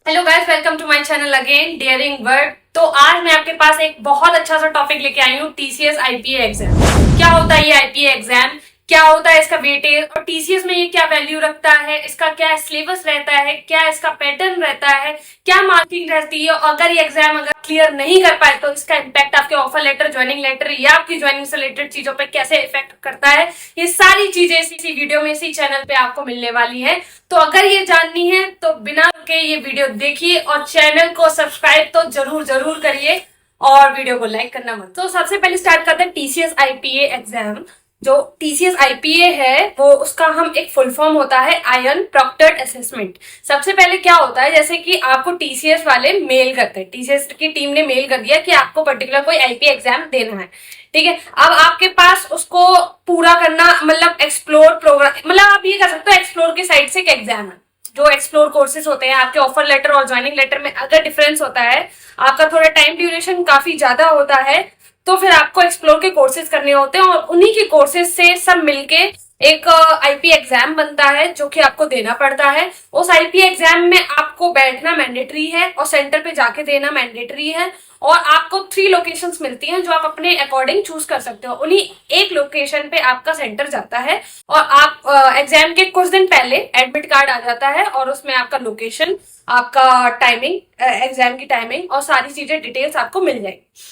Hello guys, welcome to my channel again daring word. तो आज मैं आपके पास एक बहुत अच्छा सा टॉपिक लेके आई हूँ, टीसीएस आईपीए एग्जाम। क्या होता है ये आईपीए एग्जाम, क्या होता है इसका वेटेज, और टीसीएस में ये क्या वैल्यू रखता है, इसका क्या सिलेबस रहता है, क्या इसका पैटर्न रहता है, क्या मार्किंग रहती है, और अगर ये एग्जाम अगर क्लियर नहीं कर पाए तो इसका इम्पैक्ट आपके ऑफर लेटर, ज्वाइनिंग लेटर या आपकी ज्वाइनिंग से रिलेटेड चीजों पर कैसे इफेक्ट करता है। ये सारी चीजें इसी वीडियो में, इसी चैनल पे आपको मिलने वाली है। तो अगर ये जाननी है तो बिना रुके ये वीडियो देखिए और चैनल को सब्सक्राइब तो जरूर जरूर करिए और वीडियो को लाइक करना मत। तो सबसे पहले स्टार्ट करते हैं टीसीएस आईपीए एग्जाम। जो टीसीएस आईपीए है वो उसका हम एक फुल फॉर्म होता है आयन प्रॉक्टर्ड असेसमेंट। सबसे पहले क्या होता है, जैसे कि आपको टीसीएस वाले मेल करते हैं, टीसीएस की टीम ने मेल कर दिया कि आपको पर्टिकुलर कोई आईपीए एग्जाम देना है, ठीक है। अब आपके पास उसको पूरा करना मतलब एक्सप्लोर प्रोग्राम, मतलब आप ये कर सकते हो एक्सप्लोर की साइड से एक एग्जाम है। जो एक्सप्लोर कोर्सेज होते हैं आपके ऑफर लेटर और ज्वाइनिंग लेटर में अगर डिफरेंस होता है, आपका थोड़ा टाइम ड्यूरेशन काफी ज्यादा होता है, तो फिर आपको एक्सप्लोर के कोर्सेज करने होते हैं और उन्हीं के कोर्सेज से सब मिलके एक आईपी एग्जाम बनता है जो कि आपको देना पड़ता है। उस आईपी एग्जाम में आपको बैठना मैंडेटरी है और सेंटर पे जाके देना मैंडेटरी है। और आपको 3 लोकेशंस मिलती हैं जो आप अपने अकॉर्डिंग चूज कर सकते हो। उन्हीं एक लोकेशन पे आपका सेंटर जाता है और आप एग्जाम के कुछ दिन पहले एडमिट कार्ड आ जाता है और उसमें आपका लोकेशन, आपका टाइमिंग, एग्जाम की टाइमिंग और सारी चीजें डिटेल्स आपको मिल जाएगी।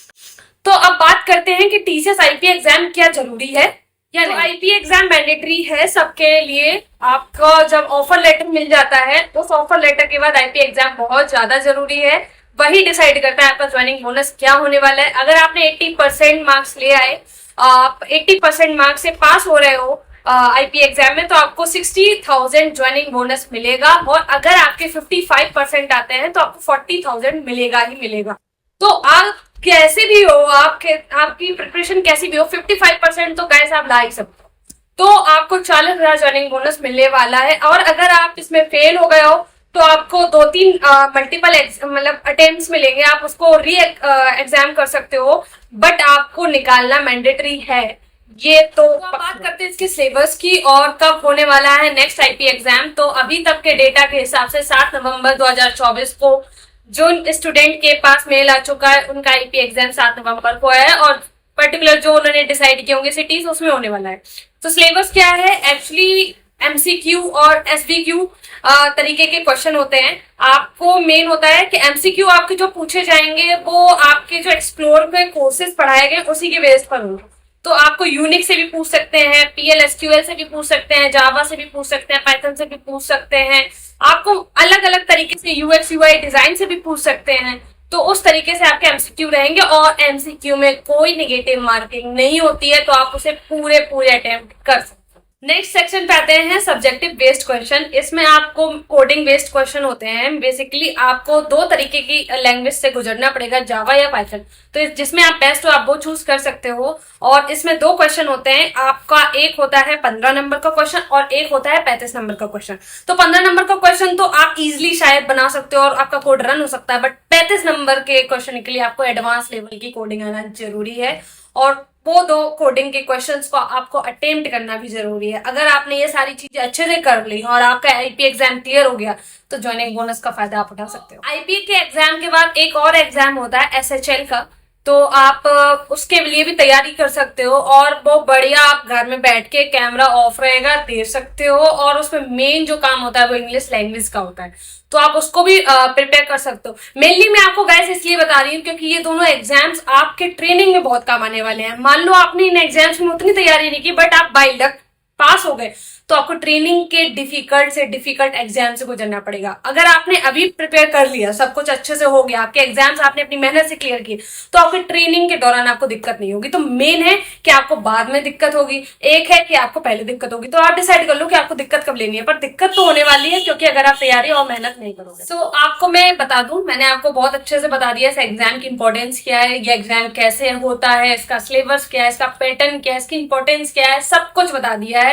तो अब बात करते हैं कि टीसीएस आईपी एग्जाम क्या जरूरी है या नहीं। आईपी एग्जाम मैंडेटरी है सबके लिए। आपका जब ऑफर लेटर मिल जाता है तो उस ऑफर लेटर के बाद आईपी एग्जाम बहुत ज्यादा जरूरी है। वही डिसाइड करता है आपका ज्वाइनिंग बोनस क्या होने वाला है। अगर आपने 80% मार्क्स ले आए, आप 80% मार्क्स से पास हो रहे हो आईपी एग्जाम में, तो आपको 60,000 ज्वाइनिंग बोनस मिलेगा। और अगर आपके 55% आते हैं तो आपको 40,000 मिलेगा ही मिलेगा। तो आप कैसे भी हो, आपकी प्रिपरेशन कैसी भी हो, 55% तो गाइस आप ला ही सकते हो। तो आपको 40,000 ज्वाइनिंग बोनस मिलने वाला है। और अगर आप इसमें फेल हो गए हो तो आपको 2-3 मल्टीपल मतलब अटेम्प्ट्स मिलेंगे, आप उसको री एग्जाम कर सकते हो, बट आपको निकालना मैंडेटरी है। ये तो बात करते हैं इसके सिलेबस की और कब होने वाला है नेक्स्ट आईपी एग्जाम। तो अभी तक के डेटा के हिसाब से 7 नवंबर 2024 को जो स्टूडेंट के पास मेल आ चुका है उनका आईपी एग्जाम 7 नवंबर को है और पर्टिकुलर जो उन्होंने डिसाइड किए होंगे सिटीज उसमें होने वाला है। तो सिलेबस क्या है, एक्चुअली एमसीक्यू और एसबीक्यू तरीके के क्वेश्चन होते हैं। आपको मेन होता है कि एमसीक्यू आपके जो पूछे जाएंगे वो आपके जो एक्सप्लोर में कोर्सेज पढ़ाए गए उसी के बेस पर होंगे। तो आपको यूनिक से भी पूछ सकते हैं, पीएलएसक्यूएल से भी पूछ सकते हैं, जावा से भी पूछ सकते हैं, पाइथन से भी पूछ सकते हैं, आपको अलग अलग तरीके से यूएक्स यूआई डिजाइन से भी पूछ सकते हैं। तो उस तरीके से आपके एमसीक्यू रहेंगे और एमसीक्यू में कोई नेगेटिव मार्किंग नहीं होती है, तो आप उसे पूरे अटेम्प्ट कर सकते हैं। नेक्स्ट सेक्शन पे आते हैं सब्जेक्टिव बेस्ड क्वेश्चन। इसमें आपको कोडिंग बेस्ड क्वेश्चन होते हैं। बेसिकली आपको 2 तरीके की लैंग्वेज से गुजरना पड़ेगा, जावा या पाइथन। तो जिसमें आप बेस्ट हो आप वो चूज कर सकते हो। और इसमें 2 क्वेश्चन होते हैं आपका, एक होता है 15 नंबर का क्वेश्चन और एक होता है 35 नंबर का क्वेश्चन। तो 15 नंबर का क्वेश्चन तो आप इजिली शायद बना सकते हो और आपका कोड रन हो सकता है, बट 35 नंबर के क्वेश्चन के लिए आपको एडवांस लेवल की कोडिंग आना जरूरी है और वो 2 कोडिंग के क्वेश्चंस को आपको अटेम्प्ट करना भी जरूरी है। अगर आपने ये सारी चीजें अच्छे से कर ली और आपका आईपी एग्जाम क्लियर हो गया तो ज्वाइनिंग बोनस का फायदा आप उठा सकते हो। आईपी के एग्जाम के बाद एक और एग्जाम होता है एसएचएल का, तो आप उसके लिए भी तैयारी कर सकते हो और वो बढ़िया आप घर में बैठ के कैमरा ऑफ रहेगा दे सकते हो। और उसमें मेन जो काम होता है वो इंग्लिश लैंग्वेज का होता है, तो आप उसको भी प्रिपेयर कर सकते हो। मेनली मैं आपको गाइस इसलिए बता रही हूँ क्योंकि ये दोनों एग्जाम्स आपके ट्रेनिंग में बहुत काम आने वाले हैं। मान लो आपने इन एग्जाम्स में उतनी तैयारी नहीं की बट आप बाय लक पास हो गए, तो आपको ट्रेनिंग के डिफिकल्ट से डिफिकल्ट एग्जाम से गुजरना पड़ेगा। अगर आपने अभी प्रिपेयर कर लिया, सब कुछ अच्छे से हो गया, आपके एग्जाम्स आपने अपनी मेहनत से क्लियर किए, तो आपके ट्रेनिंग के दौरान आपको दिक्कत नहीं होगी। तो मेन है कि आपको बाद में दिक्कत होगी, एक है कि आपको पहले दिक्कत होगी। तो आप डिसाइड कर लो कि आपको दिक्कत कब लेनी है, पर दिक्कत तो होने वाली है क्योंकि अगर आप तैयारी और मेहनत नहीं करोगे। तो आपको मैं बता दूं, मैंने आपको बहुत अच्छे से बता दिया इस एग्जाम की इंपॉर्टेंस क्या है, ये एग्जाम कैसे होता है, इसका सिलेबस क्या है, इसका पैटर्न क्या है, इसकी इंपॉर्टेंस क्या है, सब कुछ बता दिया है।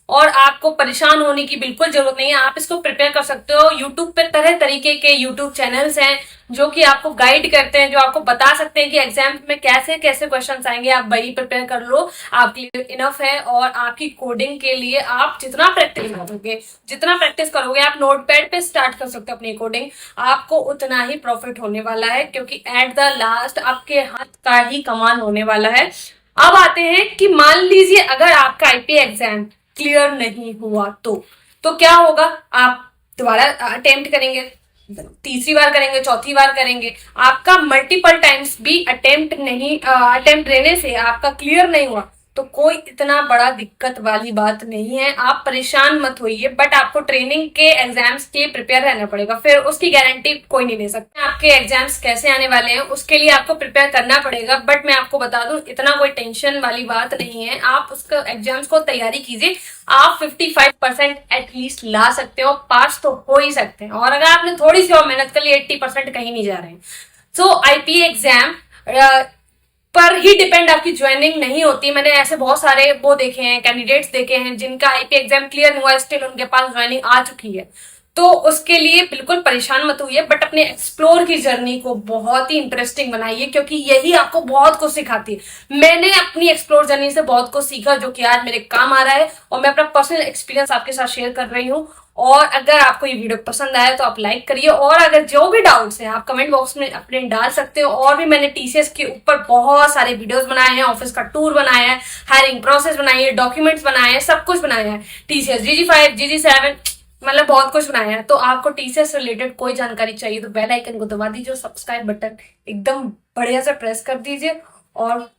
और आपको परेशान होने की बिल्कुल जरूरत नहीं है, आप इसको प्रिपेयर कर सकते हो। यूट्यूब पे तरह तरीके के यूट्यूब चैनल्स हैं, जो कि आपको गाइड करते हैं, जो आपको बता सकते हैं कि एग्जाम में कैसे कैसे क्वेश्चन आएंगे। आप वही प्रिपेयर कर लो, आपके लिए इनफ है। और आपकी कोडिंग के लिए आप जितना प्रैक्टिस करोगे, आप नोटपैड पे स्टार्ट कर सकते हो अपनी कोडिंग, आपको उतना ही प्रॉफिट होने वाला है, क्योंकि एट द लास्ट आपके हाथ का ही कमाल होने वाला है। अब आते हैं कि मान लीजिए अगर आपका आईपीए एग्जाम क्लियर नहीं हुआ तो क्या होगा? आप दोबारा अटेम्प्ट करेंगे, तीसरी बार करेंगे, चौथी बार करेंगे। आपका मल्टीपल टाइम्स भी अटेम्प्ट देने से आपका क्लियर नहीं हुआ तो कोई इतना बड़ा दिक्कत वाली बात नहीं है। आप परेशान मत होइए, बट आपको ट्रेनिंग के एग्जाम्स के लिए प्रिपेयर रहना पड़ेगा, फिर उसकी गारंटी कोई नहीं दे सकता। आपके एग्जाम्स कैसे आने वाले हैं उसके लिए आपको प्रिपेयर करना पड़ेगा, बट मैं आपको बता दूं इतना कोई टेंशन वाली बात नहीं है। आप उसका एग्जाम्स को तैयारी कीजिए, आप 55% एटलीस्ट ला सकते हो, पास तो हो ही सकते हैं। और अगर आपने थोड़ी सी और मेहनत कर ली 80% कहीं नहीं जा रहे हैं। सो आईपीए एग्जाम पर ही डिपेंड आपकी ज्वाइनिंग नहीं होती। मैंने ऐसे बहुत सारे वो देखे हैं, कैंडिडेट्स देखे हैं जिनका आईपी एग्जाम क्लियर नहीं हुआ, स्टिल उनके पास ज्वाइनिंग आ चुकी है। तो उसके लिए बिल्कुल परेशान मत होइए, बट अपने एक्सप्लोर की जर्नी को बहुत ही इंटरेस्टिंग बनाइए, क्योंकि यही आपको बहुत कुछ सिखाती है। मैंने अपनी एक्सप्लोर जर्नी से बहुत कुछ सीखा जो कि आज मेरे काम आ रहा है, और मैं अपना पर्सनल एक्सपीरियंस आपके साथ शेयर कर रही हूँ। और अगर आपको ये वीडियो पसंद आया तो आप लाइक करिए, और अगर जो भी डाउट्स हैं आप कमेंट बॉक्स में अपने डाल सकते हो। और भी मैंने टीसीएस के ऊपर बहुत सारे वीडियोस बनाए हैं, ऑफिस का टूर बनाया है, हायरिंग प्रोसेस बनाई है, डॉक्यूमेंट्स बनाए हैं, सब कुछ बनाया है। टीसीएस GG5 GG7 मतलब बहुत कुछ बनाया है। तो आपको टीसीएस रिलेटेड कोई जानकारी चाहिए तो बेल आइकन को दबा दीजिए, सब्सक्राइब बटन एकदम बढ़िया से प्रेस कर दीजिए। और